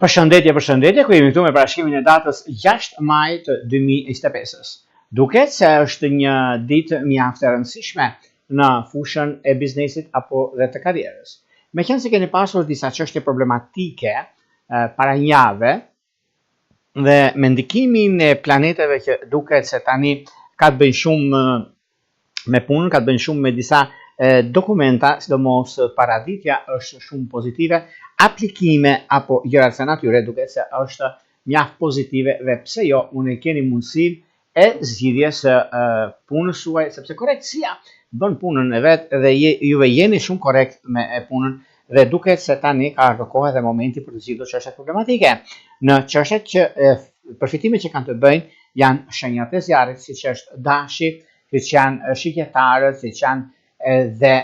Përshëndetje, ku jemi këtu me parashikimin e datës 6 maj të 2025. Duket se është një ditë mjaft e rëndësishme në fushën e biznesit apo dhe të karrierës. Meqense keni pasur disa çështje problematike para një jave dhe me ndikimin e planeteve që duket se tani ka të bëjnë shumë me punën, ka të bëjnë shumë me disa dokumenta, sidomos paraditja është shumë pozitive, aplikime apo gjërat e natyre duket se është mjaft pozitive dhe pse jo unë keni mundësinë e zgjidhjes së punës suaj, sepse korrektësia bën punën e vet dhe juve jeni shumë korrekt me punën dhe duket se tani ka ardhur koha dhe momenti për të zgjidhur çështjet problematike. Në çështjet që përfitimet që kanë të bëjnë janë shenjat e zjarrit, siç është dashi, siç janë shikjetarët, siç janë dhe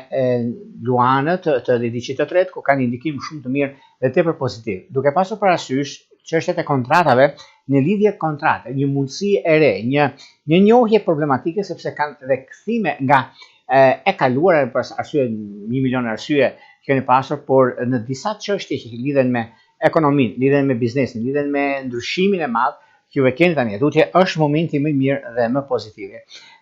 luanët të editit të tretë, ku kanë indikim shumë të mirë dhe tepër pozitiv. Duke pasur parasysh çështjet e kontratave, në lidhje kontrate, një mundësi e re, një njohje problematike, sepse kanë dhe kthime nga e kaluara për arsye 1 milion arsye që keni pasur, por në disa çështje që lidhen me ekonominë, lidhen me biznesin, lidhen me ndryshimin e madh që juve keni tani, tutje është momenti më i mirë dhe më pozitiv.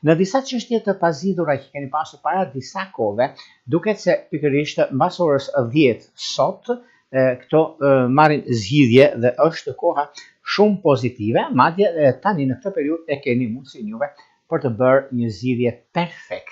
Në disa çështje të pazgjidhura që keni pasur para disa kohëve, duket se pikërisht mbas orës 10 sot këto marrin zgjidhje dhe është koha shumë pozitive, madje tani në këtë periudhë e keni mundësinë juve për të bërë një zgjidhje perfekte.